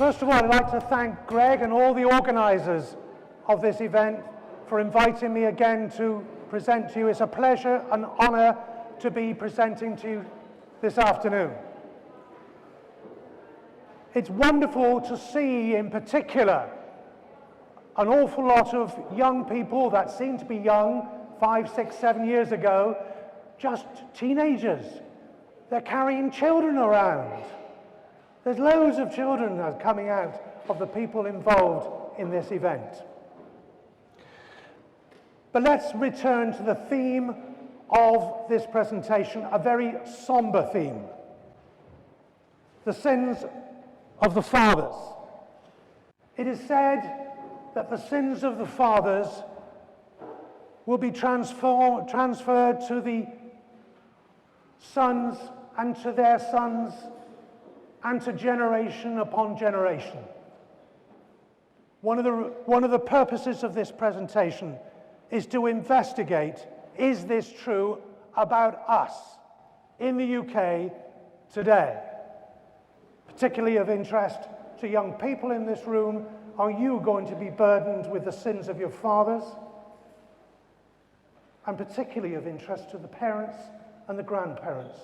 First of all, I'd like to thank Greg and all the organisers of this event for inviting me again to present to you. It's a pleasure and honour to be presenting to you this afternoon. It's wonderful to see, in particular, an awful lot of young people that seem to be young 5, 6, 7 years ago, just teenagers. They're carrying children around. There's loads of children that are coming out of the people involved in this event. But let's return to the theme of this presentation, a very somber theme: the sins of the fathers. It is said that the sins of the fathers will be transferred to the sons and to their sons and to generation upon generation. One of the purposes of this presentation is to investigate, is this true about us in the UK today? Particularly of interest to young people in this room, are you going to be burdened with the sins of your fathers? And particularly of interest to the parents and the grandparents,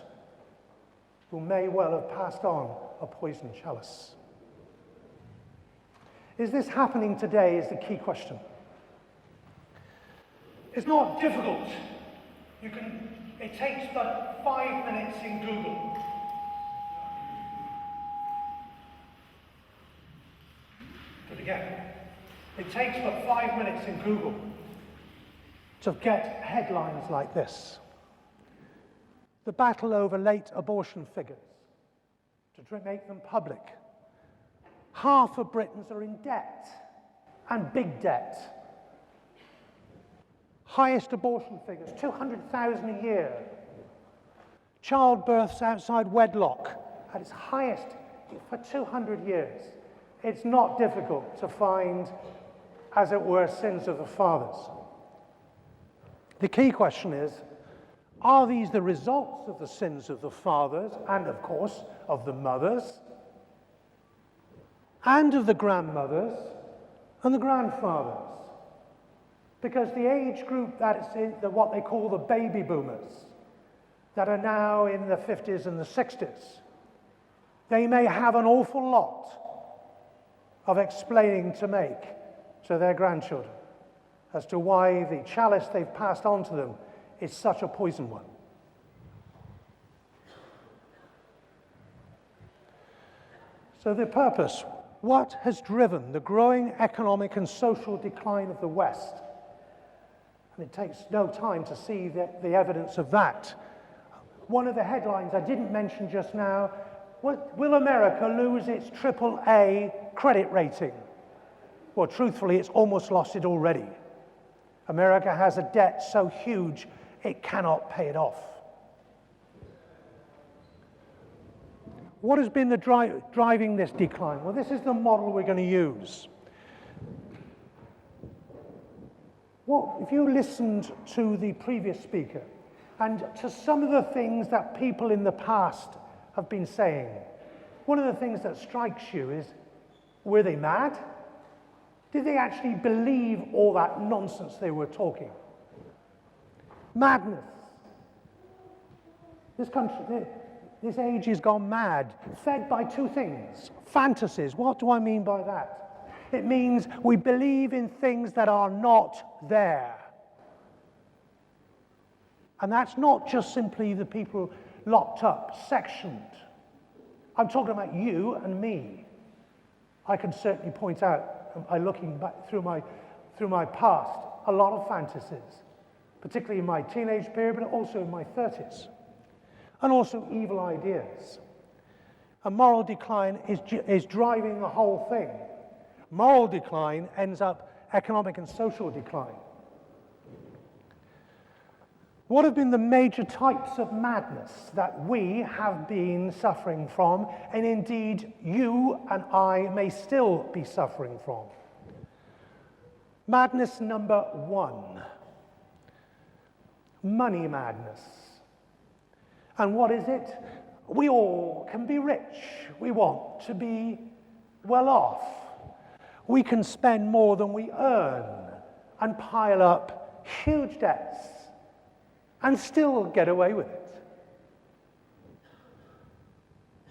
who may well have passed on a poisoned chalice. Is this happening today is the key question. It's not difficult. It takes but 5 minutes in Google. But again, it takes but 5 minutes in Google to get headlines like this: the battle over late abortion figures, to make them public. Half of Britons are in debt, and big debt. Highest abortion figures, 200,000 a year. Childbirths outside wedlock at its highest for 200 years. It's not difficult to find, as it were, sins of the fathers. The key question is, are these the results of the sins of the fathers and, of course, of the mothers and of the grandmothers and the grandfathers? Because the age group that is in what they call the baby boomers, that are now in the 50s and the 60s, they may have an awful lot of explaining to make to their grandchildren as to why the chalice they've passed on to them is such a poison one. So the purpose: what has driven the growing economic and social decline of the West? And it takes no time to see the evidence of that. One of the headlines I didn't mention just now: will America lose its AAA credit rating? Well, truthfully, it's almost lost it already. America has a debt so huge it cannot pay it off. What has been the driving this decline? Well, this is the model we're going to use. Well, if you listened to the previous speaker and to some of the things that people in the past have been saying, one of the things that strikes you is, were they mad? Did they actually believe all that nonsense they were talking? Madness. This country, this age has gone mad, fed by two things: fantasies. What do I mean by that? It means we believe in things that are not there. And that's not just simply the people locked up, sectioned. I'm talking about you and me. I can certainly point out, by looking back through my past, a lot of fantasies, particularly in my teenage period, but also in my 30s. And also evil ideas. A moral decline is driving the whole thing. Moral decline ends up economic and social decline. What have been the major types of madness that we have been suffering from, and indeed you and I may still be suffering from? Madness number one: money madness. And what is it? We all can be rich. We want to be well off. We can spend more than we earn and pile up huge debts and still get away with it.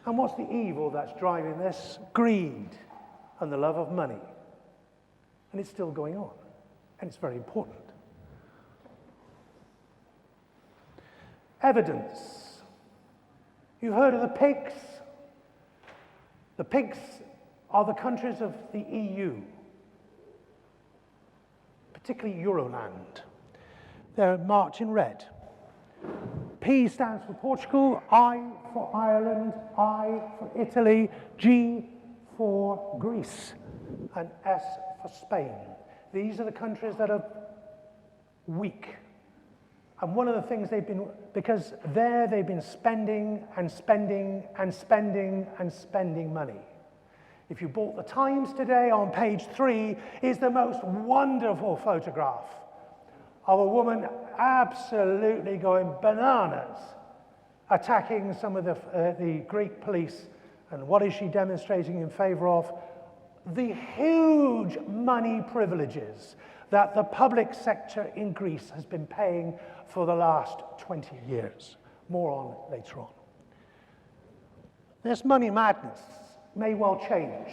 And what's the evil that's driving this? Greed and the love of money. And it's still going on, and it's very important. Evidence. You've heard of the pigs? The pigs are the countries of the EU, particularly Euroland. They're marked in red. P stands for Portugal, I for Ireland, I for Italy, G for Greece, and S for Spain. These are the countries that are weak. And one of the things because there they've been spending and spending and spending and spending money. If you bought the Times today, on page 3 is the most wonderful photograph of a woman absolutely going bananas, attacking some of the Greek police. And what is she demonstrating in favor of? The huge money privileges that the public sector in Greece has been paying for the last 20 years. More on later on. This money madness may well change.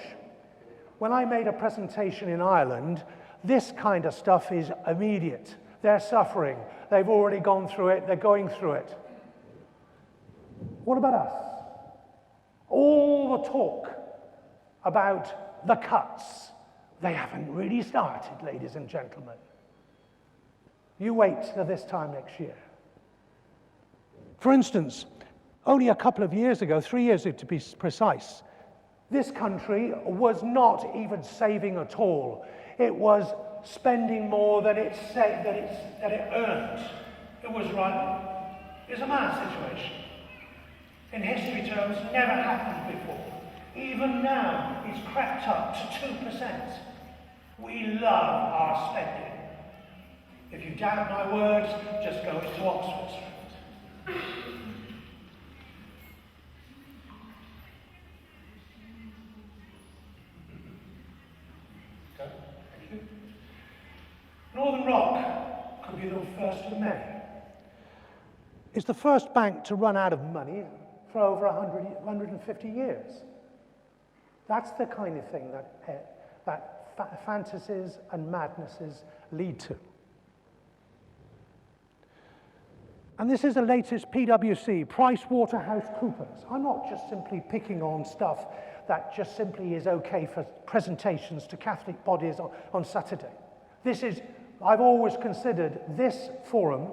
When I made a presentation in Ireland, this kind of stuff is immediate. They're suffering. They've already gone through it. They're going through it. What about us? All the talk about the cuts, they haven't really started, ladies and gentlemen. You wait till this time next year. For instance, only a couple of years ago, 3 years to be precise, this country was not even saving at all. It was spending more than it said that it earned. It was right. It's a mad situation. In history terms, never happened before. Even now, it's crept up to 2%. We love our spending. If you doubt my words, just go to Oxford Street. Okay, thank you. Northern Rock could be the first of many. It's the first bank to run out of money for over 150 years. That's the kind of thing that fantasies and madnesses lead to. And this is the latest PwC, PricewaterhouseCoopers. I'm not just simply picking on stuff that just simply is okay for presentations to Catholic bodies on Saturday. I've always considered this forum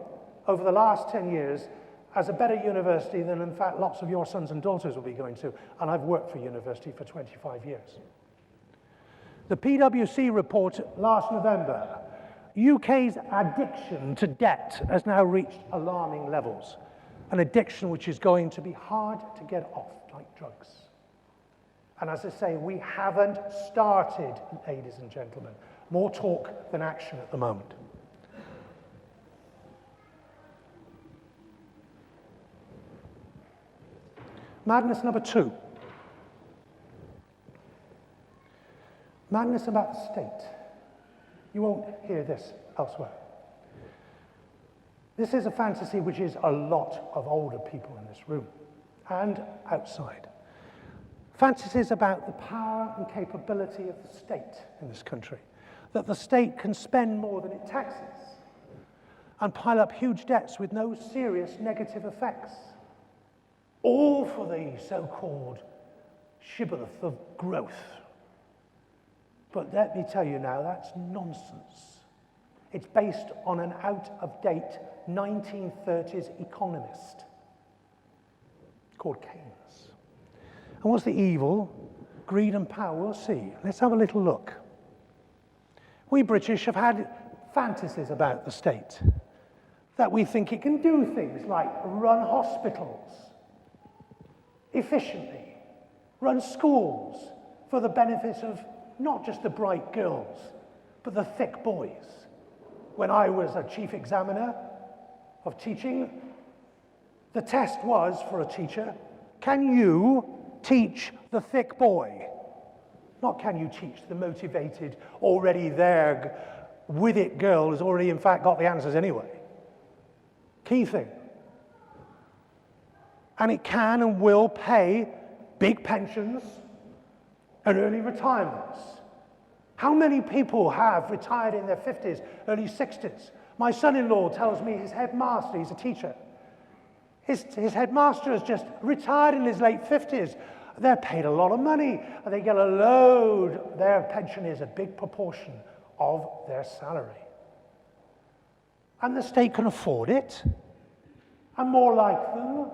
over the last 10 years as a better university than, in fact, lots of your sons and daughters will be going to. And I've worked for university for 25 years. The PwC report last November, UK's addiction to debt has now reached alarming levels. An addiction which is going to be hard to get off, like drugs. And as I say, we haven't started, ladies and gentlemen. More talk than action at the moment. Madness number 2. Madness about the state. You won't hear this elsewhere. This is a fantasy which is a lot of older people in this room and outside. Fantasies about the power and capability of the state in this country. That the state can spend more than it taxes and pile up huge debts with no serious negative effects. All for the so-called shibboleth of growth. But let me tell you now, that's nonsense. It's based on an out-of-date 1930s economist called Keynes. And what's the evil? Greed and power. We'll see. Let's have a little look. We British have had fantasies about the state, that we think it can do things like run hospitals efficiently, run schools for the benefit of not just the bright girls, but the thick boys. When I was a chief examiner of teaching, the test was for a teacher, can you teach the thick boy? Not can you teach the motivated, already there, with it girl who's already in fact got the answers anyway. Key thing. And it can and will pay big pensions and early retirements. How many people have retired in their 50s, early 60s? My son-in-law tells me his headmaster, he's a teacher, his headmaster has just retired in his late 50s. They're paid a lot of money, and they get a load. Their pension is a big proportion of their salary. And the state can afford it, and more like them.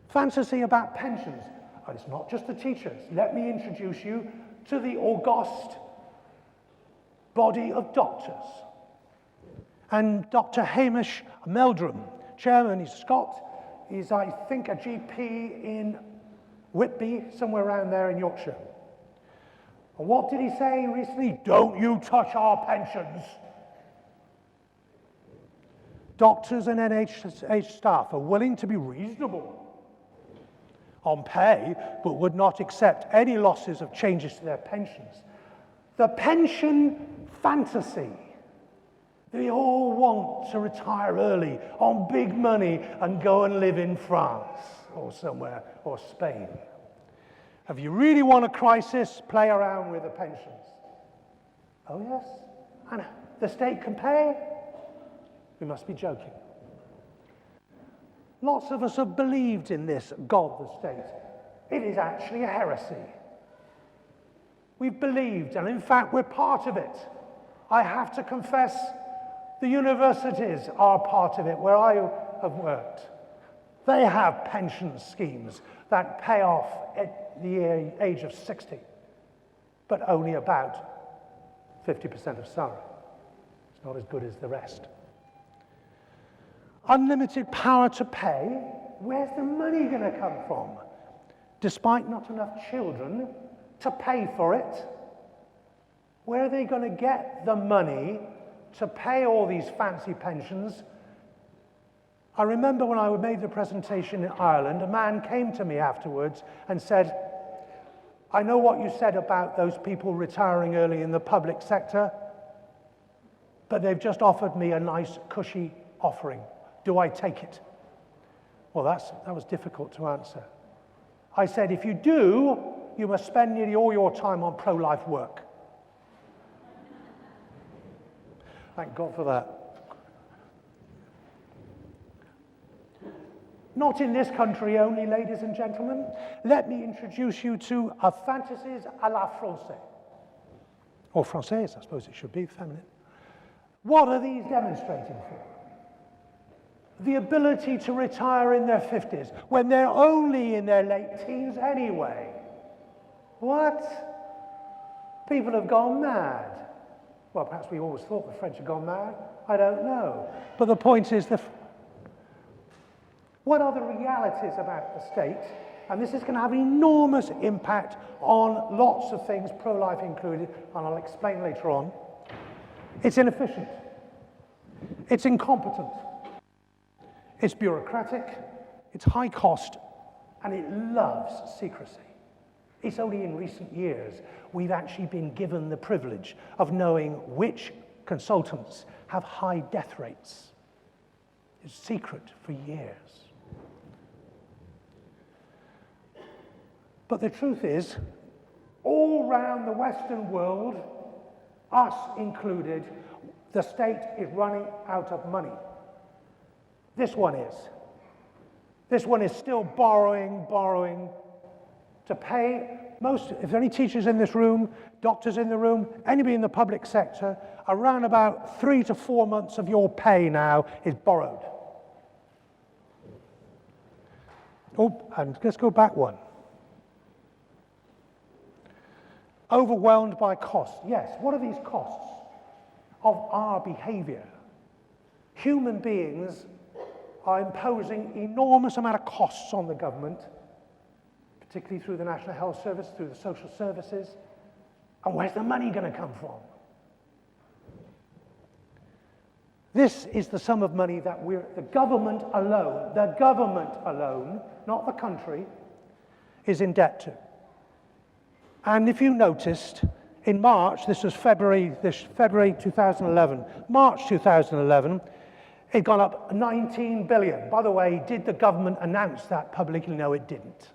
Fantasy about pensions. And it's not just the teachers. Let me introduce you to the august body of doctors. And Dr. Hamish Meldrum, chairman, he's a Scot. He's, I think, a GP in Whitby, somewhere around there in Yorkshire. And what did he say recently? Don't you touch our pensions. Doctors and NHS staff are willing to be reasonable on pay, but would not accept any losses of changes to their pensions. The pension fantasy. They all want to retire early on big money and go and live in France or somewhere, or Spain. If you really want a crisis, play around with the pensions. Oh yes? And the state can pay? We must be joking. Lots of us have believed in this God, the state. It is actually a heresy. We've believed, and in fact, we're part of it. I have to confess, the universities are part of it, where I have worked. They have pension schemes that pay off at the age of 60, but only about 50% of salary. It's not as good as the rest. Unlimited power to pay, where's the money going to come from? Despite not enough children to pay for it, where are they going to get the money to pay all these fancy pensions? I remember when I made the presentation in Ireland, a man came to me afterwards and said, I know what you said about those people retiring early in the public sector, but they've just offered me a nice, cushy offering. Do I take it? Well, that was difficult to answer. I said, if you do, you must spend nearly all your time on pro-life work. Thank God for that. Not in this country only, ladies and gentlemen. Let me introduce you to a fantasies à la française. Or française, I suppose it should be, feminine. What are these demonstrating for? The ability to retire in their 50s, when they're only in their late teens anyway. What? People have gone mad. Well, perhaps we always thought the French had gone mad. I don't know. But the point is, what are the realities about the state? And this is going to have an enormous impact on lots of things, pro-life included, and I'll explain later on. It's inefficient. It's incompetent. It's bureaucratic, it's high cost, and it loves secrecy. It's only in recent years we've actually been given the privilege of knowing which consultants have high death rates. It's secret for years. But the truth is, all around the Western world, us included, the state is running out of money. This one is. This one is still borrowing to pay most, if there are any teachers in this room, doctors in the room, anybody in the public sector, around about 3 to 4 months of your pay now is borrowed. Oh, and let's go back one. Overwhelmed by costs. Yes, what are these costs of our behavior? Human beings are imposing enormous amount of costs on the government, particularly through the National Health Service, through the social services. And where's the money going to come from? This is the sum of money that the government alone, not the country, is in debt to. And if you noticed, in March, this was February 2011, March 2011, it gone up 19 billion. By the way, did the government announce that publicly? No, it didn't.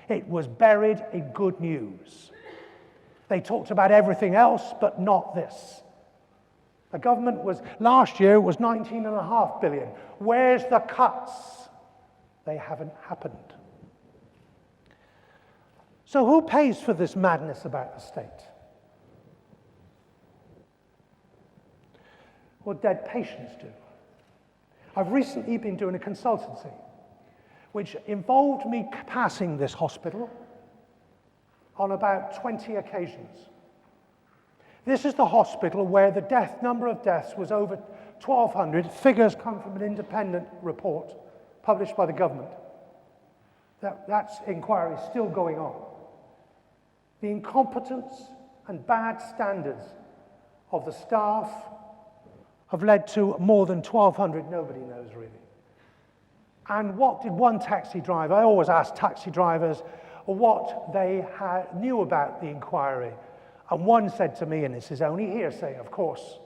It was buried in good news. They talked about everything else, but not this. The government was, last year, it was 19.5 billion. Where's the cuts? They haven't happened. So who pays for this madness about the state? Well, dead patients do. I've recently been doing a consultancy, which involved me passing this hospital on about 20 occasions. This is the hospital where the number of deaths was over 1,200. Figures come from an independent report published by the government. That inquiry is still going on. The incompetence and bad standards of the staff have led to more than 1,200, nobody knows really. And what did one taxi driver, I always ask taxi drivers what they knew about the inquiry. And one said to me, and this is only hearsay, of course,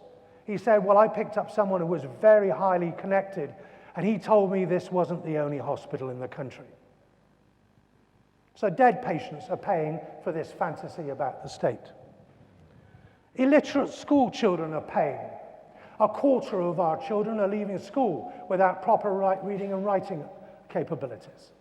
he said, well, I picked up someone who was very highly connected, and he told me this wasn't the only hospital in the country. So dead patients are paying for this fantasy about the state. Illiterate school children are paying. A quarter of our children are leaving school without proper reading and writing capabilities.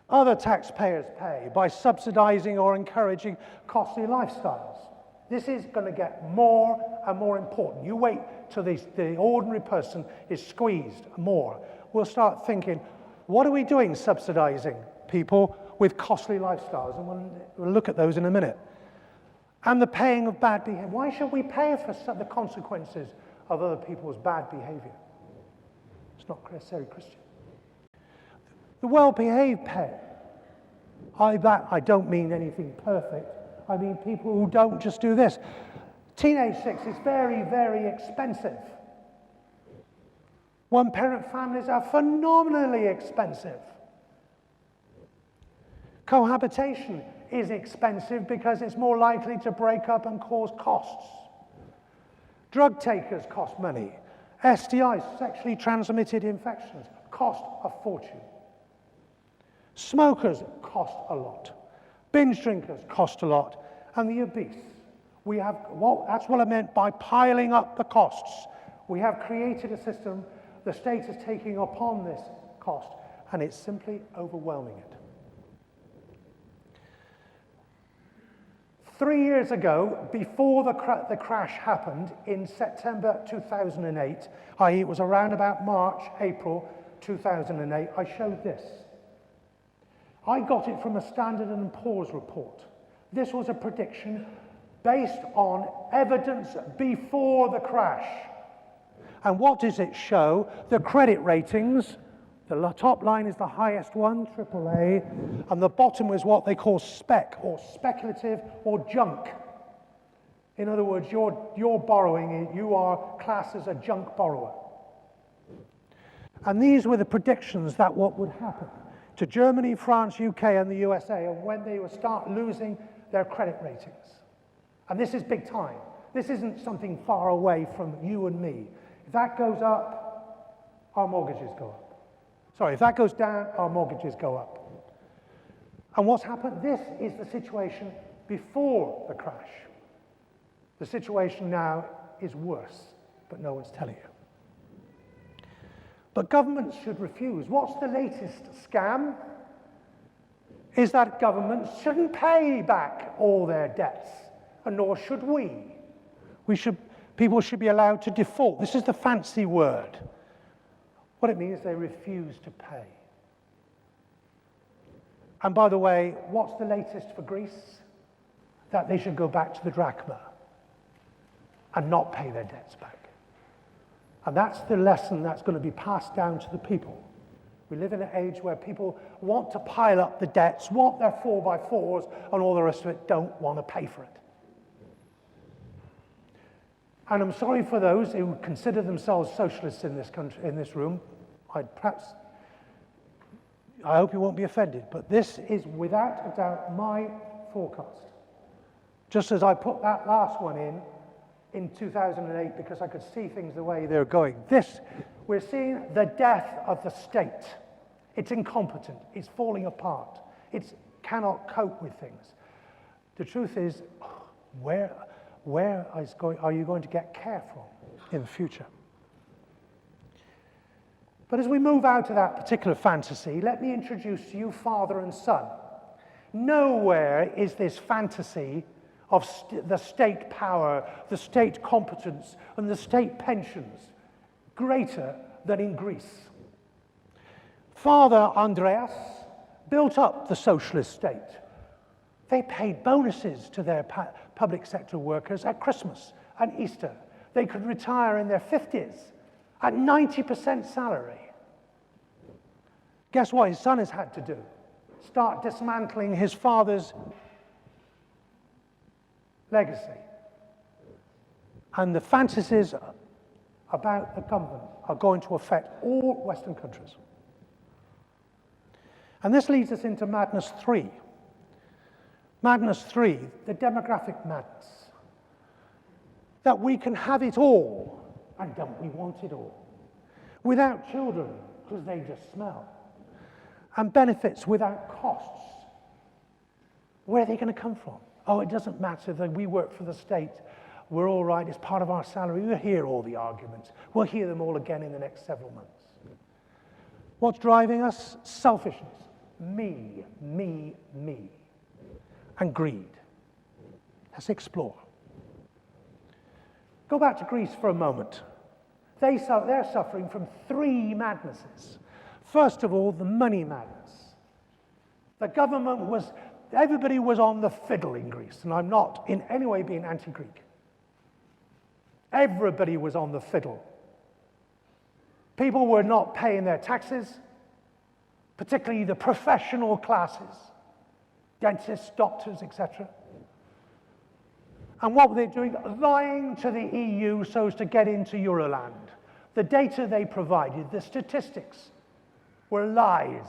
Other taxpayers pay by subsidizing or encouraging costly lifestyles. This is going to get more and more important. You wait till the ordinary person is squeezed more. We'll start thinking, what are we doing subsidizing people with costly lifestyles? And we'll look at those in a minute. And the paying of bad behavior. Why should we pay for the consequences of other people's bad behavior? It's not necessarily Christian. The well-behaved pay. I don't mean anything perfect. I mean people who don't just do this. Teenage sex is very, very expensive. One-parent families are phenomenally expensive. Cohabitation is expensive because it's more likely to break up and cause costs. Drug takers cost money. STIs, sexually transmitted infections, cost a fortune. Smokers cost a lot. Binge drinkers cost a lot. And the obese. That's what I meant by piling up the costs. We have created a system, the state is taking upon this cost, and it's simply overwhelming it. 3 years ago, before the crash happened in September 2008, i.e. it was around about March, April 2008, I showed this. I got it from a Standard & Poor's report. This was a prediction based on evidence before the crash. And what does it show? The credit ratings. The top line is the highest one, AAA, and the bottom is what they call spec, or speculative, or junk. In other words, you're borrowing, you are classed as a junk borrower. And these were the predictions that what would happen to Germany, France, UK, and the USA, and when they would start losing their credit ratings. And this is big time. This isn't something far away from you and me. If that goes up, our mortgages go up. Sorry, if that goes down, our mortgages go up. And what's happened? This is the situation before the crash. The situation now is worse, but no one's telling you. But governments should refuse. What's the latest scam? Is that governments shouldn't pay back all their debts, and nor should we. People should be allowed to default. This is the fancy word. What it means is they refuse to pay. And by the way, what's the latest for Greece? That they should go back to the drachma and not pay their debts back. And that's the lesson that's going to be passed down to the people. We live in an age where people want to pile up the debts, want their 4x4s, and all the rest of it, don't want to pay for it. And I'm sorry for those who consider themselves socialists in this country, in this room. I hope you won't be offended, but this is without a doubt my forecast. Just as I put that last one in 2008 because I could see things the way they're going. We're seeing the death of the state. It's incompetent, it's falling apart, it cannot cope with things. The truth is, where are you going to get care from in the future? But as we move out of that particular fantasy, let me introduce to you father and son. Nowhere is this fantasy of the state power, the state competence, and the state pensions greater than in Greece. Father Andreas built up the socialist state. They paid bonuses to their public sector workers at Christmas and Easter. They could retire in their 50s at 90% salary. Guess what his son has had to do? Start dismantling his father's legacy. And the fantasies about the government are going to affect all Western countries. And this leads us into madness 3. Madness 3, the demographic madness. That we can have it all, and don't we want it all? Without children, because they just smell. And benefits without costs. Where are they going to come from? Oh, it doesn't matter that we work for the state. We're all right, it's part of our salary. We'll hear all the arguments. We'll hear them all again in the next several months. What's driving us? Selfishness. Me, me, me. And greed. Let's explore. Go back to Greece for a moment. They're suffering from 3 madnesses. First of all, the money madness. The government everybody was on the fiddle in Greece, and I'm not in any way being anti-Greek. Everybody was on the fiddle. People were not paying their taxes, particularly the professional classes, dentists, doctors, etc. And what were they doing? Lying to the EU so as to get into Euroland. The data they provided, the statistics, were lies.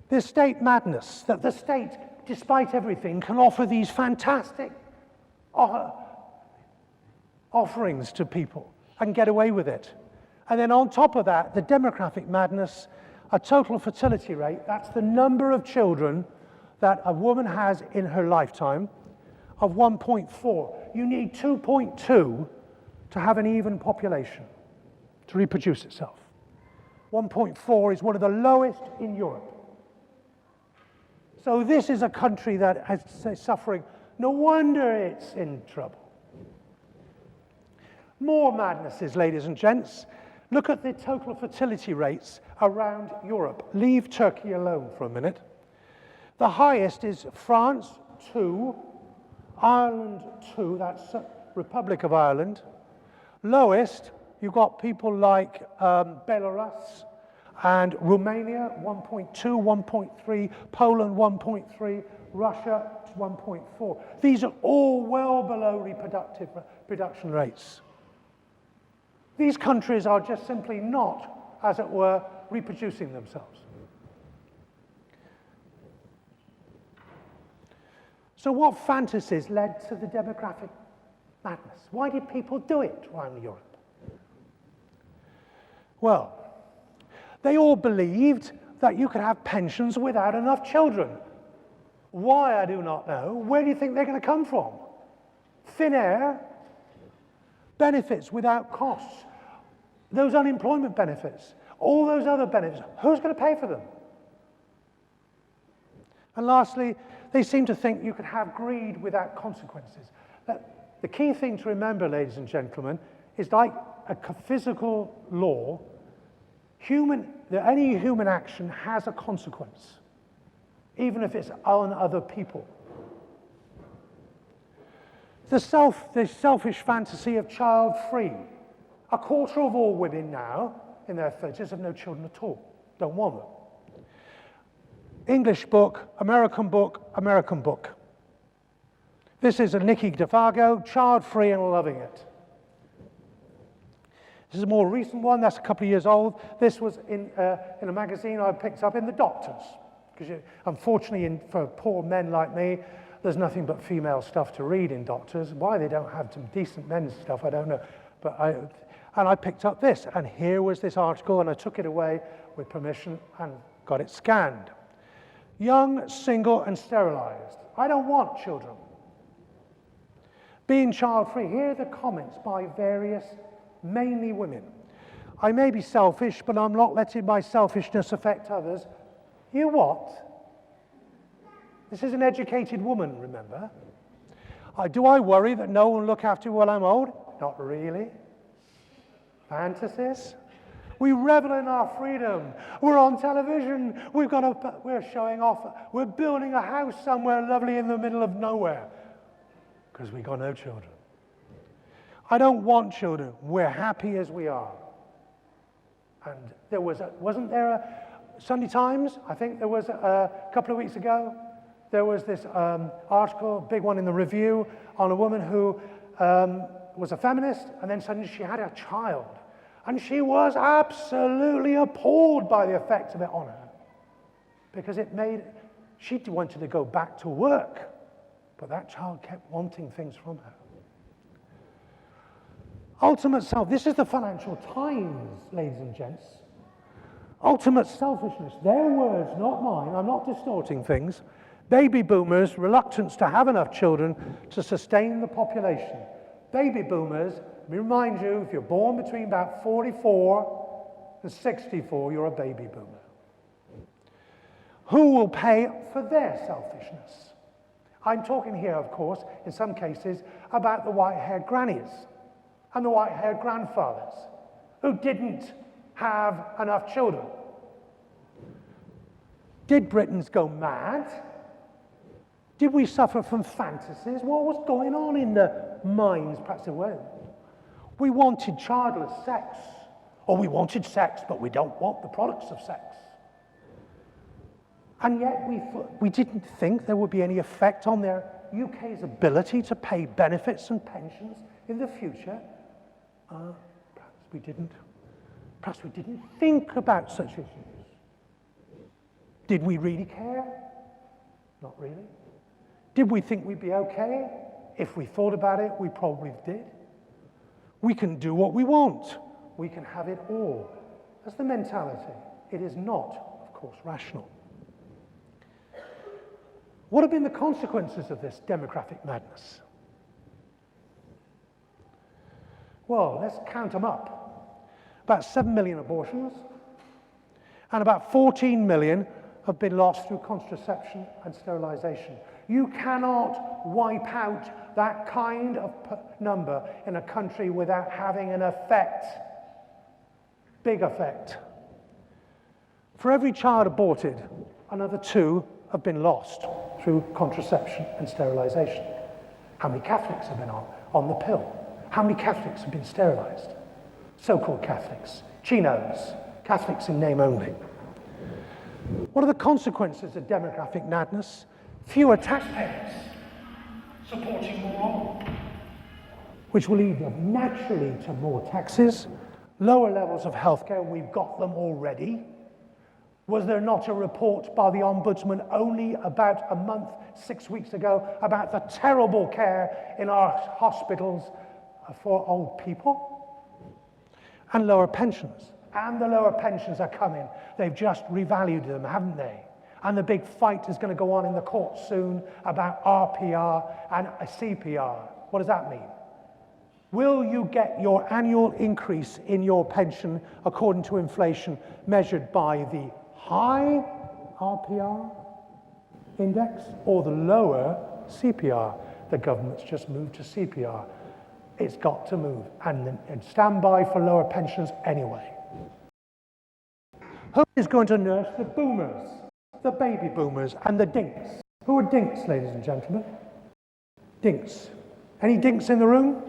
This state madness, that the state, despite everything, can offer these fantastic offerings to people and get away with it. And then on top of that, the demographic madness, a total fertility rate, that's the number of children that a woman has in her lifetime, of 1.4. You need 2.2 to have an even population to reproduce itself. 1.4 is one of the lowest in Europe. So this is a country that is suffering. No wonder it's in trouble. More madnesses, ladies and gents. Look at the total fertility rates around Europe. Leave Turkey alone for a minute. The highest is France, 2. Ireland, 2. That's Republic of Ireland. Lowest, you've got people like Belarus and Romania, 1.2, 1.3, Poland, 1.3, Russia, 1.4. These are all well below reproduction rates. These countries are just simply not, as it were, reproducing themselves. So what fantasies led to the demographic madness? Why did people do it around Europe? Well, they all believed that you could have pensions without enough children. Why, I do not know. Where do you think they're going to come from? Thin air, benefits without costs, those unemployment benefits, all those other benefits. Who's going to pay for them? And lastly, they seem to think you could have greed without consequences. The key thing to remember, ladies and gentlemen, is like a physical law, any human action has a consequence, even if it's on other people. The selfish fantasy of child-free. A quarter of all women now, in their 30s, have no children at all. Don't want them. English book, American book, American book. This is a Nikki DeFago, child-free and loving it. This is a more recent one, that's a couple of years old. This was in a magazine I picked up in The Doctors. Because unfortunately, for poor men like me, there's nothing but female stuff to read in Doctors. Why they don't have some decent men's stuff, I don't know. But I picked up this, and here was this article, and I took it away with permission and got it scanned. Young, single, and sterilized. I don't want children. Being child-free. Here are the comments by various, mainly women. I may be selfish, but I'm not letting my selfishness affect others. You what? This is an educated woman, remember? Do I worry that no one will look after me while I'm old? Not really. Fantasies? We revel in our freedom. We're on television. We're showing off. We're building a house somewhere lovely in the middle of nowhere because we got no children. I don't want children. We're happy as we are. And there wasn't there a Sunday Times? I think there was a couple of weeks ago. There was this article, big one in the Review, on a woman who was a feminist, and then suddenly she had a child. And she was absolutely appalled by the effect of it on her. Because she wanted to go back to work, but that child kept wanting things from her. Ultimate self, this is the Financial Times, ladies and gents. Ultimate selfishness, their words, not mine, I'm not distorting things. Baby boomers' reluctance to have enough children to sustain the population. Baby boomers, let me remind you, if you're born between about 44 and 64, you're a baby boomer. Who will pay for their selfishness? I'm talking here, of course, in some cases, about the white-haired grannies and the white-haired grandfathers who didn't have enough children. Did Britons go mad? Did we suffer from fantasies? What was going on in the minds, perhaps there were? We wanted childless sex, or we wanted sex, but we don't want the products of sex. And yet we didn't think there would be any effect on their UK's ability to pay benefits and pensions in the future. Perhaps we didn't think about such issues. Did we really care? Not really. Did we think we'd be okay? If we thought about it, we probably did. We can do what we want. We can have it all. That's the mentality. It is not, of course, rational. What have been the consequences of this demographic madness? Well, let's count them up. About 7 million abortions, and about 14 million have been lost through contraception and sterilization. You cannot wipe out that kind of number in a country without having an effect, big effect. For every child aborted, another 2 have been lost through contraception and sterilization. How many Catholics have been on the pill? How many Catholics have been sterilized? So-called Catholics, chinos, Catholics in name only. What are the consequences of demographic madness? Fewer taxpayers supporting more, which will lead naturally to more taxes, lower levels of healthcare, we've got them already. Was there not a report by the Ombudsman only about a month, 6 weeks ago, about the terrible care in our hospitals for old people? And lower pensions. And the lower pensions are coming. They've just revalued them, haven't they? And the big fight is going to go on in the court soon about RPR and CPR. What does that mean? Will you get your annual increase in your pension according to inflation measured by the high RPR index or the lower CPR? The government's just moved to CPR. It's got to move and stand by for lower pensions anyway. Who is going to nurse the boomers, the baby boomers and the dinks? Who are dinks, ladies and gentlemen? Dinks. Any dinks in the room?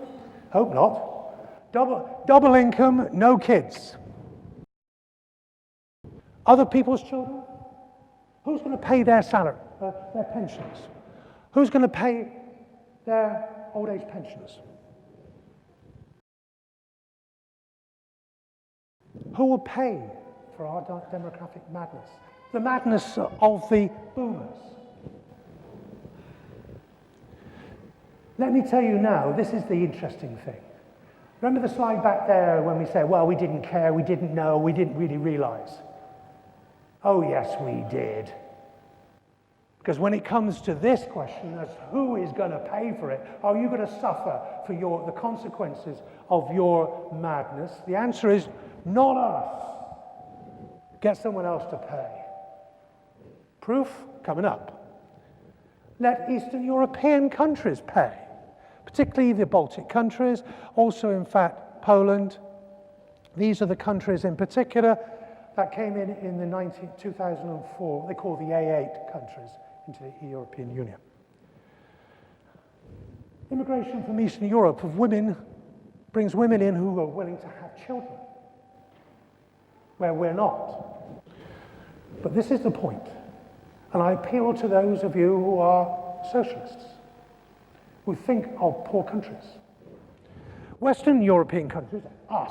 Hope not. Double income, no kids. Other people's children? Who's going to pay their salary, their pensions? Who's going to pay their old age pensions? Who will pay for our demographic madness? The madness of the boomers. Let me tell you now, this is the interesting thing. Remember the slide back there when we said, well, we didn't care, we didn't know, we didn't really realize? Oh, yes, we did. Because when it comes to this question, as who is going to pay for it? Are you going to suffer for the consequences of your madness? The answer is, not us. Get someone else to pay. Proof coming up. Let Eastern European countries pay, particularly the Baltic countries, also, in fact, Poland. These are the countries in particular that came in the 2004, they call the A8 countries, into the European Union. Immigration from Eastern Europe of women brings women in who are willing to have children, where we're not. But this is the point, and I appeal to those of you who are socialists, who think of poor countries. Western European countries, us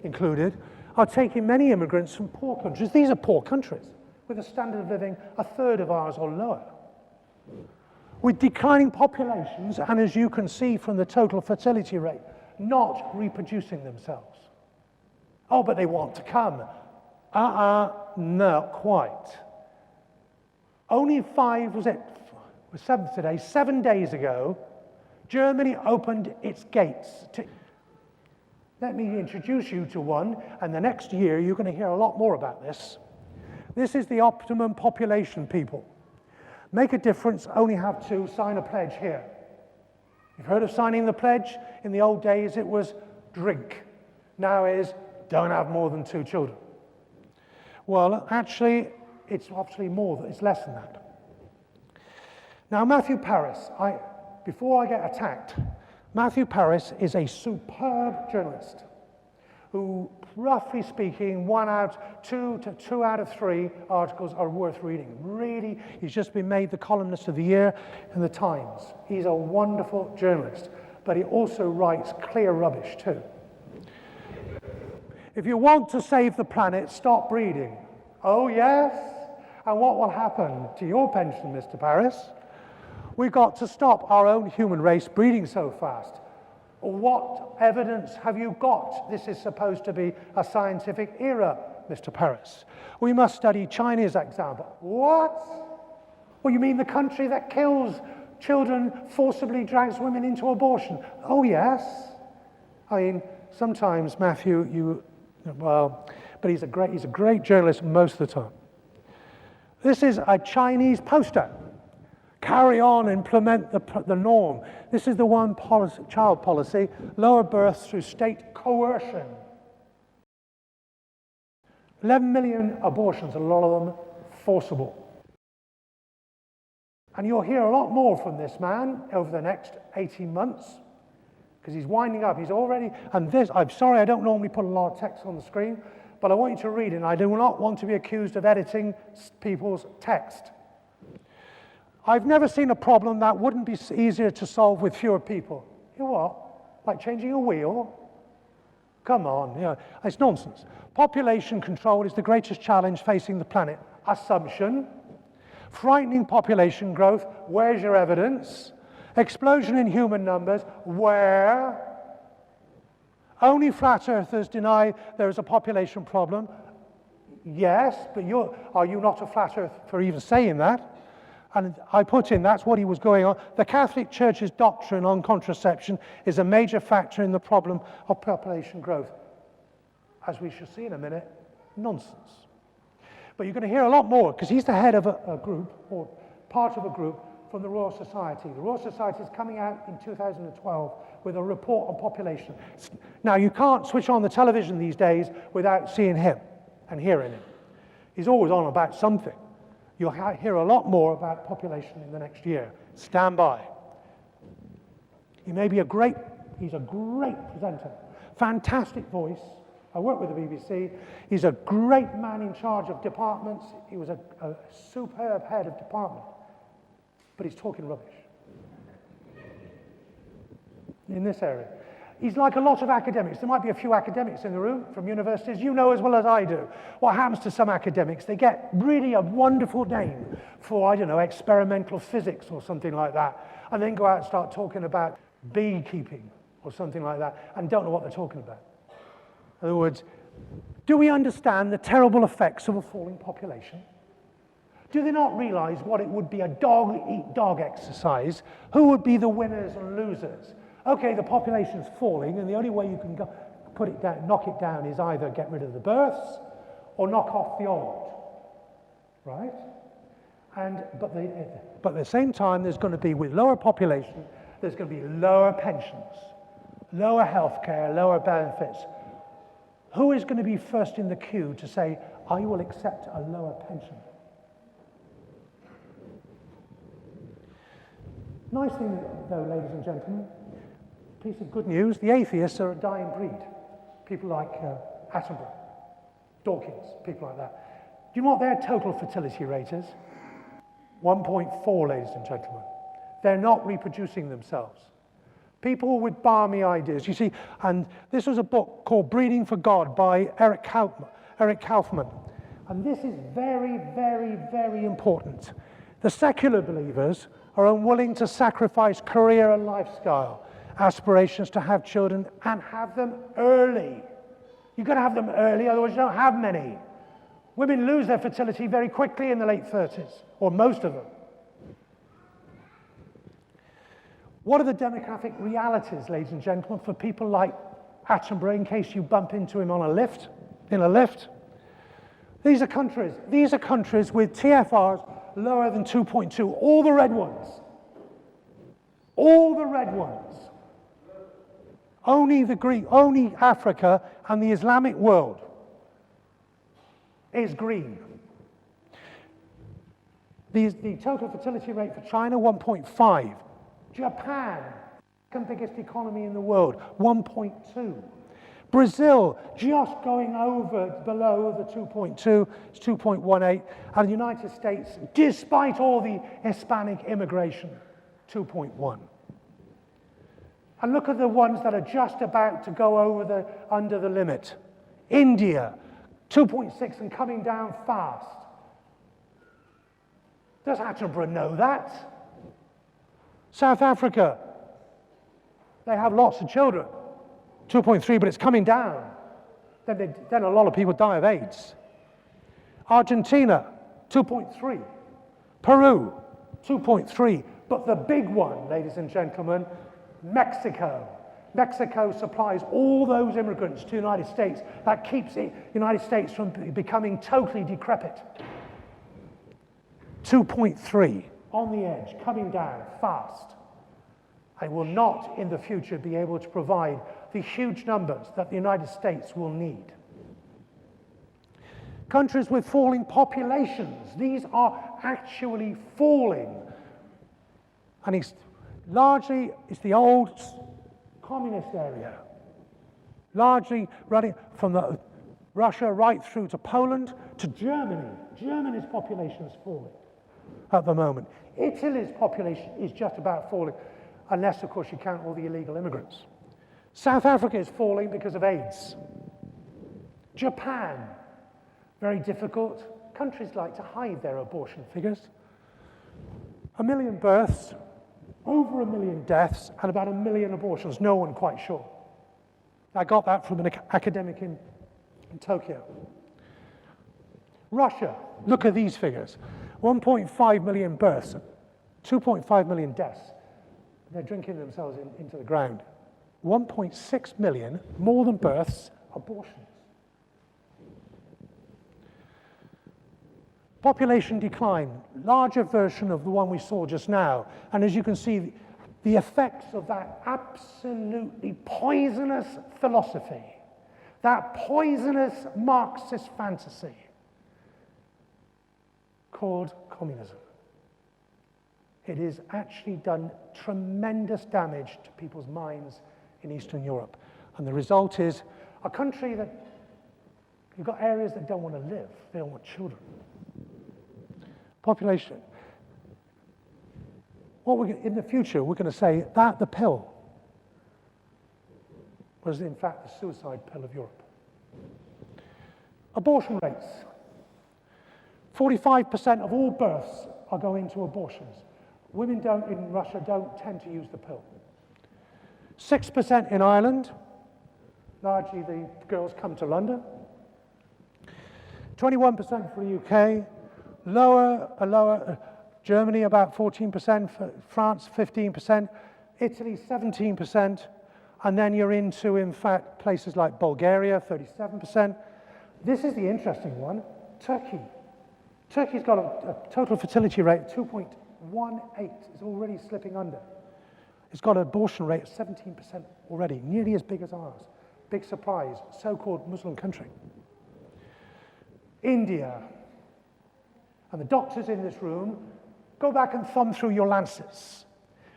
included, are taking many immigrants from poor countries. These are poor countries, with a standard of living a third of ours or lower. With declining populations, and as you can see from the total fertility rate, not reproducing themselves. Oh, but they want to come. Not quite. Only 7 days ago, Germany opened its gates to. Let me introduce you to one, and the next year you're going to hear a lot more about this. This is the optimum population, people. Make a difference, only have two, sign a pledge here. You've heard of signing the pledge? In the old days it was drink. Now it is don't have more than 2 children. Well, actually, it's obviously more, it's less than that. Now, Matthew Paris, before I get attacked, Matthew Paris is a superb journalist who, roughly speaking, 2 out of 3 articles are worth reading. Really, he's just been made the columnist of the year in the Times. He's a wonderful journalist, but he also writes clear rubbish too. If you want to save the planet, stop breeding. Oh yes? And what will happen to your pension, Mr. Paris? We've got to stop our own human race breeding so fast. What evidence have you got? This is supposed to be a scientific era, Mr. Paris. We must study China's example. What? Well, you mean the country that kills children, forcibly drags women into abortion? Oh, yes. I mean, sometimes, Matthew, but he's a great journalist most of the time. This is a Chinese poster. Carry on, implement the norm. This is the one child policy, lower births through state coercion. 11 million abortions, a lot of them forcible. And you'll hear a lot more from this man over the next 18 months, because he's winding up. He's already, and this, I'm sorry, I don't normally put a lot of text on the screen, but I want you to read it, and I do not want to be accused of editing people's text. I've never seen a problem that wouldn't be easier to solve with fewer people. You know what? Like changing a wheel? Come on, it's nonsense. Population control is the greatest challenge facing the planet. Assumption. Frightening population growth. Where's your evidence? Explosion in human numbers. Where? Only flat earthers deny there is a population problem. Yes, but are you not a flat earther for even saying that? And I put in, that's what he was going on. The Catholic Church's doctrine on contraception is a major factor in the problem of population growth. As we shall see in a minute, nonsense. But you're going to hear a lot more, because he's the head of a group, or part of a group, from the Royal Society. The Royal Society is coming out in 2012 with a report on population. Now, you can't switch on the television these days without seeing him and hearing him. He's always on about something. You'll hear a lot more about population in the next year. Stand by. He's a great presenter. Fantastic voice. I work with the BBC. He's a great man in charge of departments. He was a superb head of department. But he's talking rubbish in this area. He's like a lot of academics. There might be a few academics in the room from universities. You know as well as I do what happens to some academics. They get really a wonderful name for, I don't know, experimental physics or something like that, and then go out and start talking about beekeeping or something like that, and don't know what they're talking about. In other words, do we understand the terrible effects of a falling population? Do they not realize what it would be a dog-eat-dog exercise? Who would be the winners and losers? Okay, the population's falling, and the only way you can knock it down is either get rid of the births or knock off the old, right? But at the same time, there's going to be, with lower population, there's going to be lower pensions, lower health care, lower benefits. Who is going to be first in the queue to say, I will accept a lower pension? Nice thing, though, ladies and gentlemen, piece of good news, the atheists are a dying breed. People like Attenborough, Dawkins, people like that. Do you know what their total fertility rate is? 1.4, ladies and gentlemen. They're not reproducing themselves. People with balmy ideas, you see, and this was a book called Breeding for God by Eric Kaufman. And this is very, very, very important. The secular believers are unwilling to sacrifice career and lifestyle aspirations to have children, and have them early. You've got to have them early, otherwise you don't have many. Women lose their fertility very quickly in the late 30s, or most of them. What are the demographic realities, ladies and gentlemen, for people like Attenborough, in case you bump into him on a lift, in a lift? These are countries with TFRs lower than 2.2, all the red ones. All the red ones. Only Africa and the Islamic world is green. The total fertility rate for China, 1.5. Japan, second biggest economy in the world, 1.2. Brazil, just going below the 2.2, it's 2.18. And the United States, despite all the Hispanic immigration, 2.1. And look at the ones that are just about to go under the limit. India, 2.6 and coming down fast. Does Attenborough know that? South Africa, they have lots of children, 2.3, but it's coming down. Then a lot of people die of AIDS. Argentina, 2.3. Peru, 2.3. But the big one, ladies and gentlemen, Mexico. Mexico supplies all those immigrants to the United States. That keeps the United States from becoming totally decrepit. 2.3, on the edge, coming down fast. I will not in the future be able to provide the huge numbers that the United States will need. Countries with falling populations, these are actually falling. And it's the old communist area, largely running from Russia right through to Poland to Germany. Germany's population is falling at the moment. Italy's population is just about falling, unless, of course, you count all the illegal immigrants. South Africa is falling because of AIDS. Japan, very difficult. Countries like to hide their abortion figures. 1 million births, over 1 million deaths, and about 1 million abortions. No one quite sure. I got that from an academic in Tokyo. Russia, look at these figures. 1.5 million births, 2.5 million deaths. They're drinking themselves into the ground. 1.6 million, more than births, abortions. Population decline, larger version of the one we saw just now. And as you can see, the effects of that absolutely poisonous philosophy, that poisonous Marxist fantasy called communism. It has actually done tremendous damage to people's minds in Eastern Europe. And the result is a country that, you've got areas that don't want to live, they don't want children. Population. In the future, we're going to say that the pill. was in fact the suicide pill of Europe. Abortion rates. 45% of all births are going to abortions. Women in Russia don't tend to use the pill. 6% in Ireland. Largely the girls come to London. 21% for the UK. Lower, Germany about 14%, France 15%, Italy 17%, and then you're into, in fact, places like Bulgaria, 37%. This is the interesting one, Turkey. Turkey's got a total fertility rate of 2.18. It's already slipping under. It's got an abortion rate of 17% already, nearly as big as ours. Big surprise, so-called Muslim country. India. And the doctors in this room, go back and thumb through your Lancets.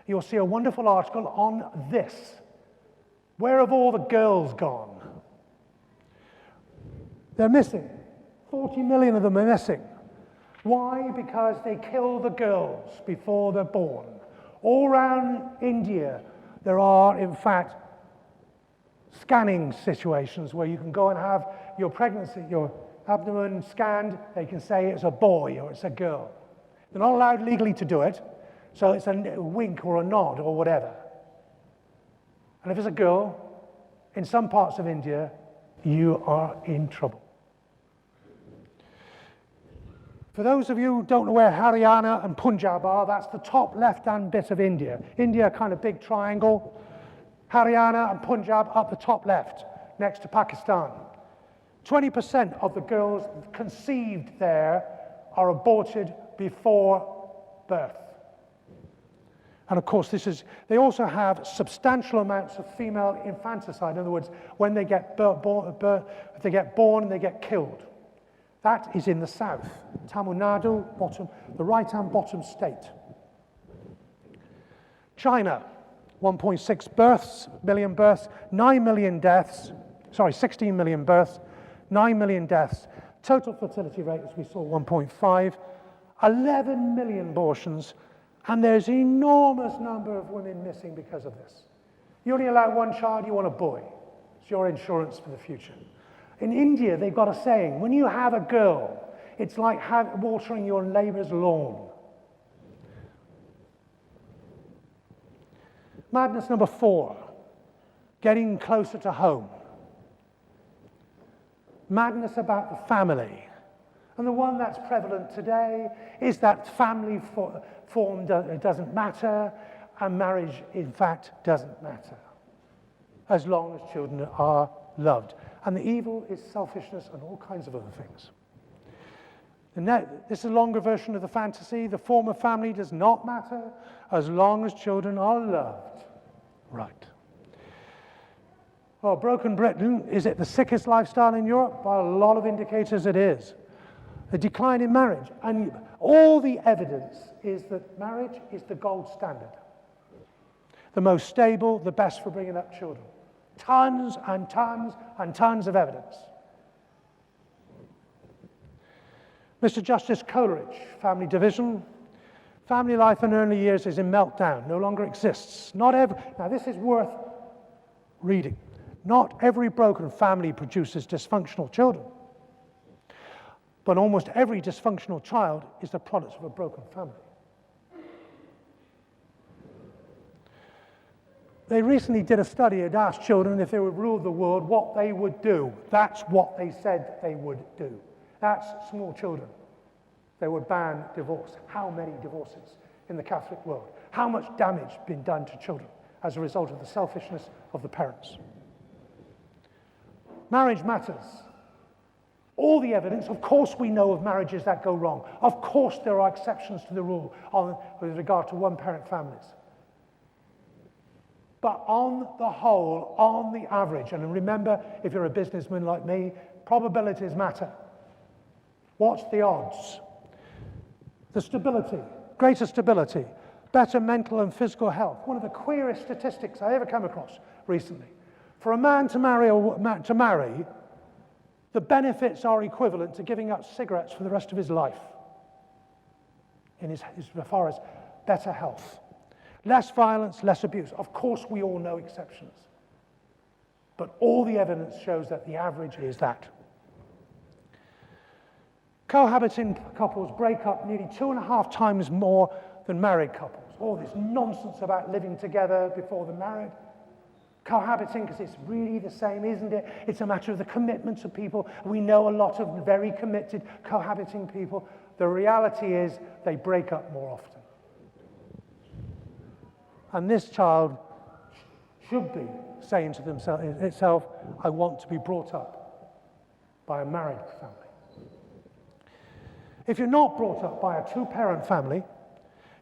You'll see a wonderful article on this. Where have all the girls gone? They're missing. 40 million of them are missing. Why? Because they kill the girls before they're born. All around India, there are, in fact, scanning situations where you can go and have your pregnancy, your abdomen scanned. They can say it's a boy or it's a girl. They're not allowed legally to do it, so it's a wink or a nod or whatever. And if it's a girl, in some parts of India, you are in trouble. For those of you who don't know where Haryana and Punjab are, that's the top left-hand bit of India. India, kind of big triangle. Haryana and Punjab up the top left, next to Pakistan. 20% of the girls conceived there are aborted before birth. And of course, they also have substantial amounts of female infanticide. In other words, when they get if they get born, they get killed. That is in the south. Tamil Nadu, the right-hand bottom state. China, 1.6 million births, 9 million deaths, 16 million births, 9 million deaths. Total fertility rate, as we saw, 1.5, 11 million abortions, and there's an enormous number of women missing because of this. You only allow one child, you want a boy. It's your insurance for the future. In India, they've got a saying, when you have a girl, it's like watering your neighbor's lawn. Madness number 4, getting closer to home. Madness about the family. And the one that's prevalent today is that family form doesn't matter, and marriage, in fact, doesn't matter, as long as children are loved. And the evil is selfishness and all kinds of other things. And this is a longer version of the fantasy. The form of family does not matter as long as children are loved. Right. Well, broken Britain, is it the sickest lifestyle in Europe? By a lot of indicators it is. A decline in marriage. And all the evidence is that marriage is the gold standard. The most stable, the best for bringing up children. Tons and tons and tons of evidence. Mr. Justice Coleridge, family division. Family life in early years is in meltdown, no longer exists. Now this is worth reading. Not every broken family produces dysfunctional children. But almost every dysfunctional child is the product of a broken family. They recently did a study and asked children if they would rule the world, what they would do. That's what they said they would do. That's small children. They would ban divorce. How many divorces in the Catholic world? How much damage been done to children as a result of the selfishness of the parents? Marriage matters. All the evidence, of course we know of marriages that go wrong. Of course there are exceptions to the rule with regard to one-parent families. But on the whole, on the average, and remember, if you're a businessman like me, probabilities matter. What's the odds? The stability, greater stability, better mental and physical health. One of the queerest statistics I ever come across recently. For a man to marry, the benefits are equivalent to giving up cigarettes for the rest of his life, as far as better health. Less violence, less abuse. Of course, we all know exceptions. But all the evidence shows that the average is that. Cohabiting couples break up nearly 2.5 times more than married couples. All this nonsense about living together before they're married. Cohabiting, because it's really the same, isn't it? It's a matter of the commitment of people. We know a lot of very committed cohabiting people. The reality is they break up more often. And this child should be saying to itself, I want to be brought up by a married family. If you're not brought up by a two-parent family,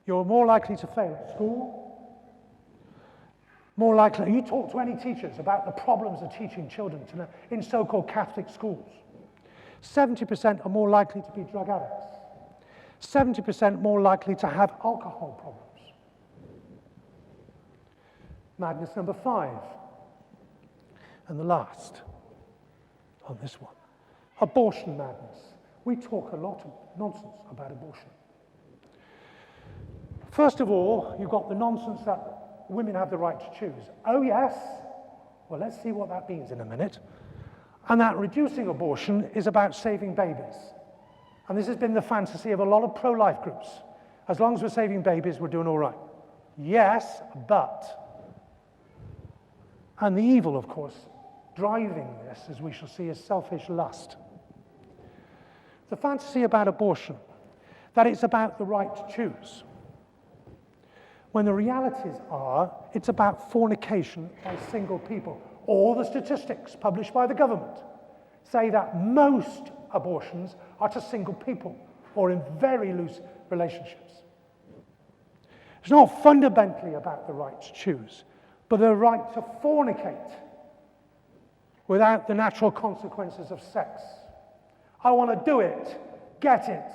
you're more likely to fail at school. More likely, you talk to any teachers about the problems of teaching children in so-called Catholic schools. 70% are more likely to be drug addicts. 70% more likely to have alcohol problems. Madness number 5, and the last on this one, abortion madness. We talk a lot of nonsense about abortion. First of all, you've got the nonsense that women have the right to choose. Oh yes? Well, let's see what that means in a minute. And that reducing abortion is about saving babies. And this has been the fantasy of a lot of pro-life groups. As long as we're saving babies, we're doing all right. Yes, but. And the evil, of course, driving this, as we shall see, is selfish lust. The fantasy about abortion, that it's about the right to choose, when the realities are it's about fornication by single people. All the statistics published by the government say that most abortions are to single people or in very loose relationships. It's not fundamentally about the right to choose, but the right to fornicate without the natural consequences of sex. I want to do it, get it,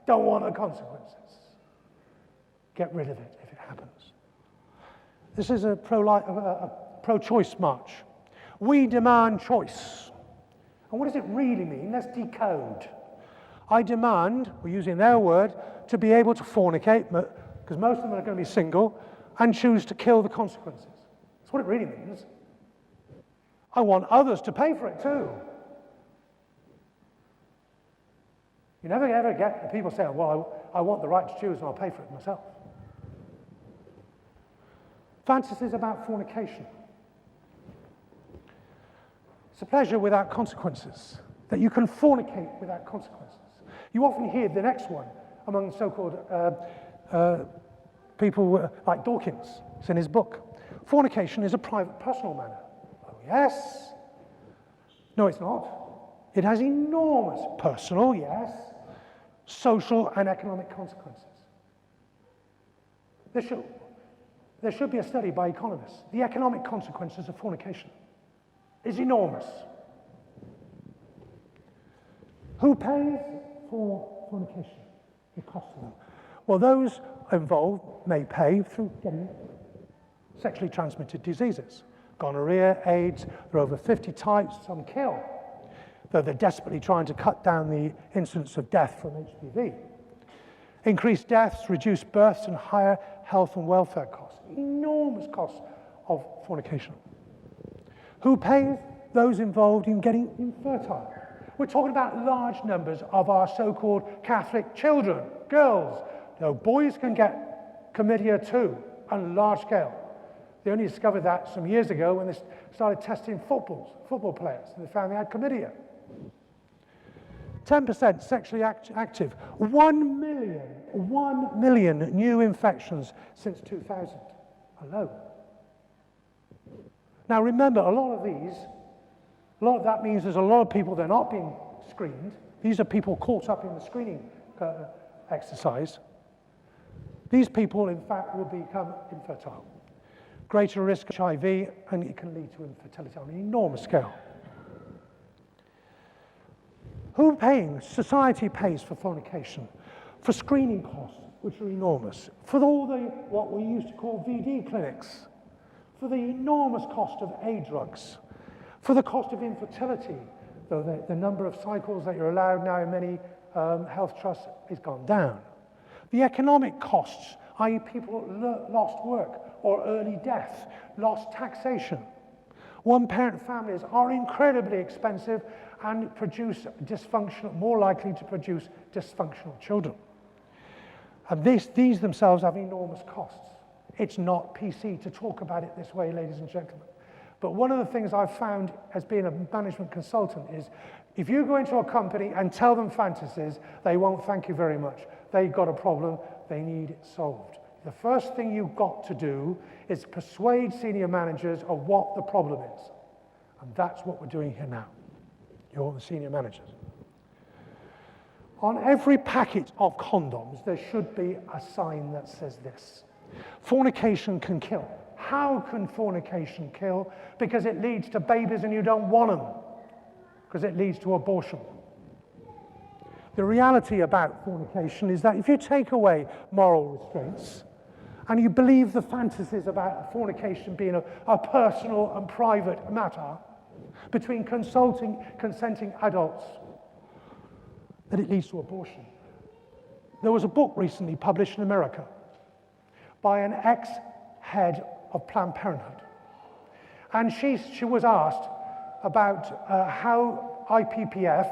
don't want the consequences. Get rid of it if it happens. This is a pro-choice march. We demand choice. And what does it really mean? Let's decode. I demand, we're using their word, to be able to fornicate, because most of them are going to be single, and choose to kill the consequences. That's what it really means. I want others to pay for it too. You never ever get people saying, well, I want the right to choose and I'll pay for it myself. Fantasies about fornication. It's a pleasure without consequences, that you can fornicate without consequences. You often hear the next one among so-called people like Dawkins. It's in his book. Fornication is a private, personal matter. Oh, yes. No, it's not. It has enormous personal, yes, social and economic consequences. There should be a study by economists. The economic consequences of fornication is enormous. Who pays for fornication? It costs them. Well, those involved may pay through getting sexually transmitted diseases. Gonorrhea, AIDS, there are over 50 types, some kill, though they're desperately trying to cut down the incidence of death from HPV. Increased deaths, reduced births, and higher health and welfare costs. Enormous costs of fornication. Who pays? Those involved in getting infertile. We're talking about large numbers of our so-called Catholic children, girls. No, boys can get chlamydia too, on a large scale. They only discovered that some years ago when they started testing football players, and they found they had chlamydia. 10% sexually active. 1 million new infections since 2000 alone. Now remember, a lot of that means there's a lot of people that are not being screened. These are people caught up in the screening exercise. These people, in fact, will become infertile. Greater risk of HIV, and it can lead to infertility on an enormous scale. Who paying? Society pays for fornication, for screening costs, which are enormous, for all the, what we used to call VD clinics, for the enormous cost of aid drugs, for the cost of infertility, though the number of cycles that you're allowed now in many health trusts has gone down. The economic costs, i.e. people lost work or early death, lost taxation. One-parent families are incredibly expensive and produce dysfunctional, more likely to produce dysfunctional children. And these themselves have enormous costs. It's not PC to talk about it this way, ladies and gentlemen. But one of the things I've found as being a management consultant is if you go into a company and tell them fantasies, they won't thank you very much. They've got a problem, they need it solved. The first thing you've got to do is persuade senior managers of what the problem is. And that's what we're doing here now. You're the senior managers. On every packet of condoms, there should be a sign that says this: fornication can kill. How can fornication kill? Because it leads to babies and you don't want them. Because it leads to abortion. The reality about fornication is that if you take away moral restraints and you believe the fantasies about fornication being a personal and private matter between consenting adults, that it leads to abortion. There was a book recently published in America by an ex-head of Planned Parenthood. And she was asked about how IPPF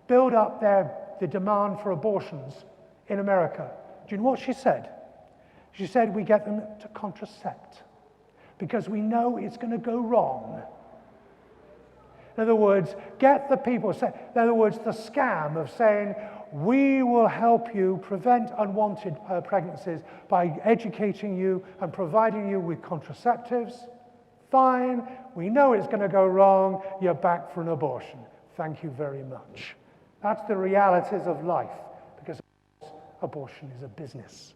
build up the demand for abortions in America. Do you know what she said? She said, we get them to contracept because we know it's going to go wrong. In other words, get the people, in other words, the scam of saying, we will help you prevent unwanted pregnancies by educating you and providing you with contraceptives. Fine, we know it's going to go wrong, you're back for an abortion. Thank you very much. That's the realities of life, because abortion is a business.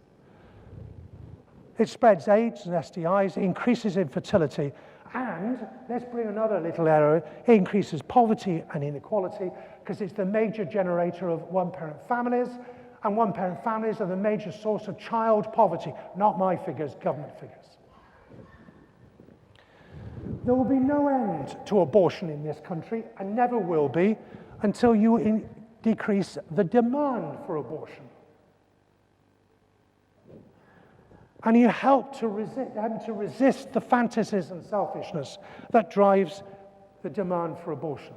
It spreads AIDS and STIs, increases infertility, and, let's bring another little error, it increases poverty and inequality, because it's the major generator of one-parent families, and one-parent families are the major source of child poverty. Not my figures, government figures. There will be no end to abortion in this country, and never will be, until you decrease the demand for abortion. And you help to resist the fantasies and selfishness that drives the demand for abortion.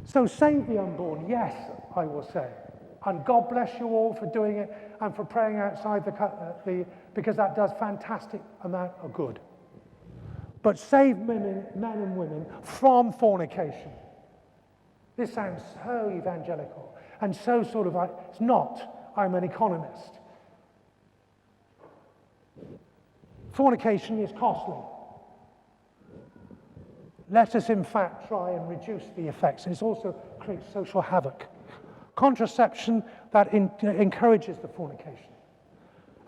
So save the unborn, yes, I will say. And God bless you all for doing it and for praying outside because that does fantastic amount of good. But save men and women from fornication. This sounds so evangelical and so sort of like, it's not, I'm an economist. Fornication is costly. Let us, in fact, try and reduce the effects. It also creates social havoc. Contraception that encourages the fornication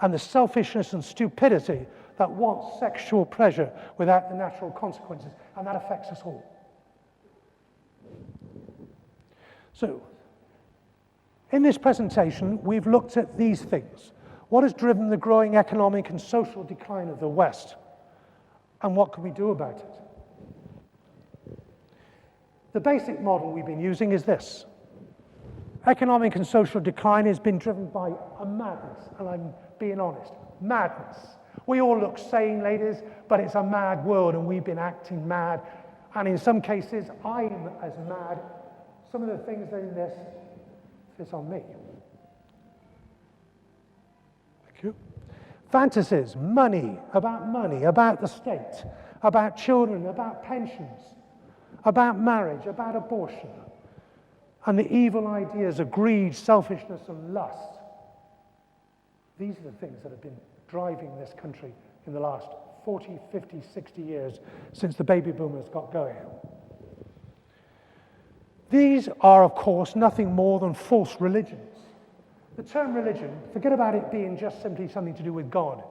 and the selfishness and stupidity that wants sexual pleasure without the natural consequences, and that affects us all. So, in this presentation, we've looked at these things. What has driven the growing economic and social decline of the West? And what can we do about it? The basic model we've been using is this. Economic and social decline has been driven by a madness, and I'm being honest, madness. We all look sane, ladies, but it's a mad world, and we've been acting mad. And in some cases, I'm as mad. Some of the things in this is on me. Fantasies, money, about the state, about children, about pensions, about marriage, about abortion, and the evil ideas of greed, selfishness, and lust. These are the things that have been driving this country in the last 40, 50, 60 years since the baby boomers got going. These are, of course, nothing more than false religions. The term religion, forget about it being just simply something to do with God.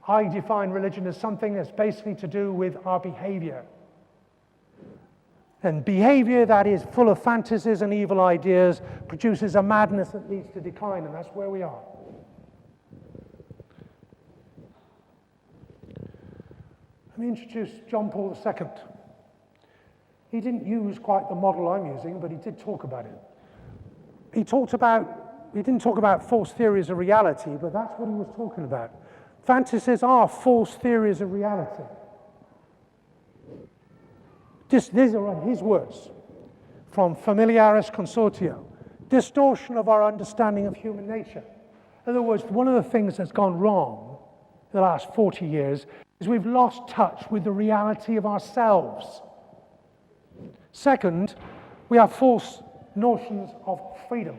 I define religion as something that's basically to do with our behavior. And behavior that is full of fantasies and evil ideas produces a madness that leads to decline, and that's where we are. Let me introduce John Paul II. He didn't use quite the model I'm using, but he did talk about it. He didn't talk about false theories of reality, but that's what he was talking about. Fantasies are false theories of reality. These are his words from Familiaris Consortio. Distortion of our understanding of human nature. In other words, one of the things that's gone wrong in the last 40 years is we've lost touch with the reality of ourselves. Second, we have false notions of freedom,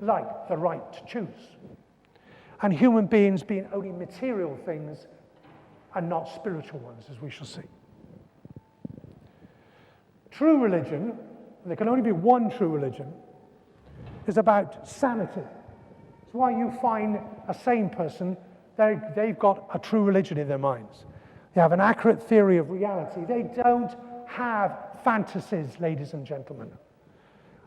like the right to choose. And human beings being only material things and not spiritual ones, as we shall see. True religion, and there can only be one true religion, is about sanity. It's why you find a sane person, they've got a true religion in their minds. They have an accurate theory of reality. They don't have fantasies, ladies and gentlemen.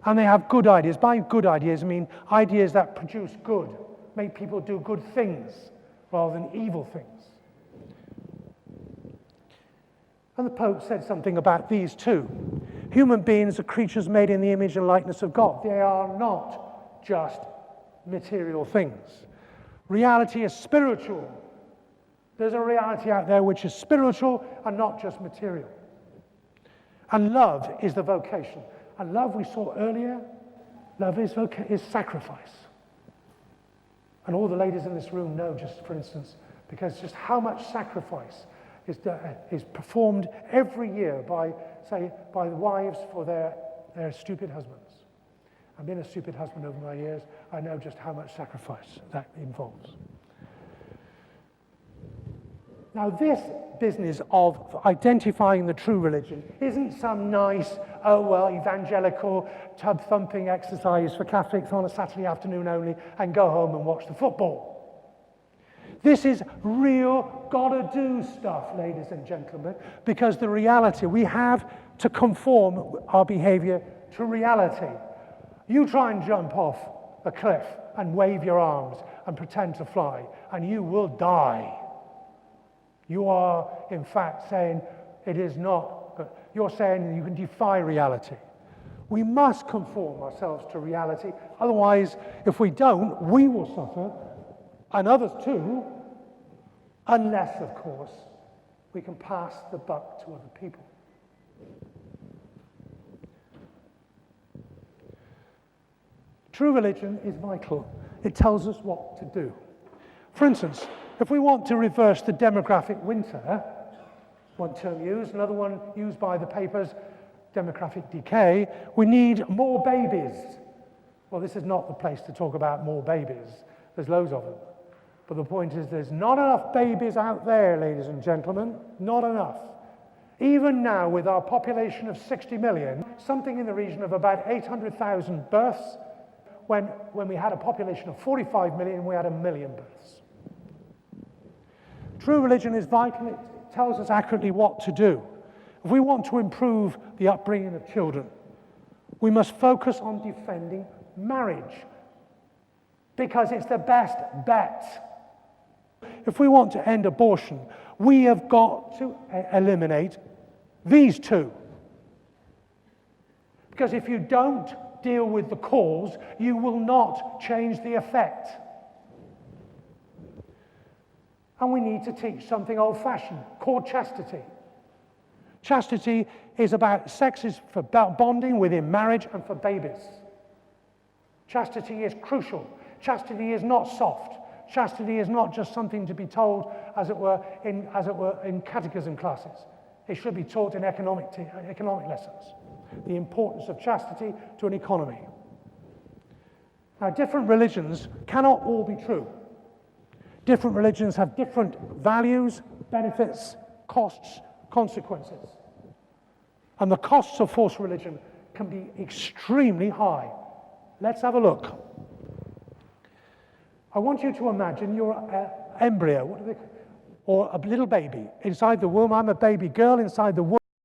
And they have good ideas. By good ideas, I mean ideas that produce good, make people do good things rather than evil things. And the Pope said something about these too. Human beings are creatures made in the image and likeness of God. They are not just material things. Reality is spiritual. There's a reality out there which is spiritual and not just material. And love is the vocation. And love, we saw earlier, love is sacrifice. And all the ladies in this room know, just for instance, because just how much sacrifice is performed every year by the wives for their stupid husbands. I've been a stupid husband over my years. I know just how much sacrifice that involves. Now, this business of identifying the true religion isn't some nice, evangelical, tub-thumping exercise for Catholics on a Saturday afternoon only and go home and watch the football. This is real gotta-do stuff, ladies and gentlemen, because the reality, we have to conform our behavior to reality. You try and jump off a cliff and wave your arms and pretend to fly, and you will die. You are, in fact, saying it is not. You're saying you can defy reality. We must conform ourselves to reality. Otherwise, if we don't, we will suffer, and others too, unless, of course, we can pass the buck to other people. True religion is vital. It tells us what to do. For instance, if we want to reverse the demographic winter, one term used, another one used by the papers, demographic decay, we need more babies. Well, this is not the place to talk about more babies. There's loads of them. But the point is there's not enough babies out there, ladies and gentlemen, not enough. Even now, with our population of 60 million, something in the region of about 800,000 births, when we had a population of 45 million, we had 1 million births. True religion is vital. It tells us accurately what to do. If we want to improve the upbringing of children, we must focus on defending marriage because it's the best bet. If we want to end abortion, we have got to eliminate these two. Because if you don't deal with the cause, you will not change the effect. And we need to teach something old-fashioned called chastity. Chastity is about sex is for bonding within marriage and for babies. Chastity is crucial. Chastity is not soft. Chastity is not just something to be told, as it were, in catechism classes. It should be taught in economic lessons. The importance of chastity to an economy. Now, different religions cannot all be true. Different religions have different values, benefits, costs, consequences. And the costs of false religion can be extremely high. Let's have a look. I want you to imagine you're an embryo, or a little baby inside the womb. I'm a baby girl inside the womb.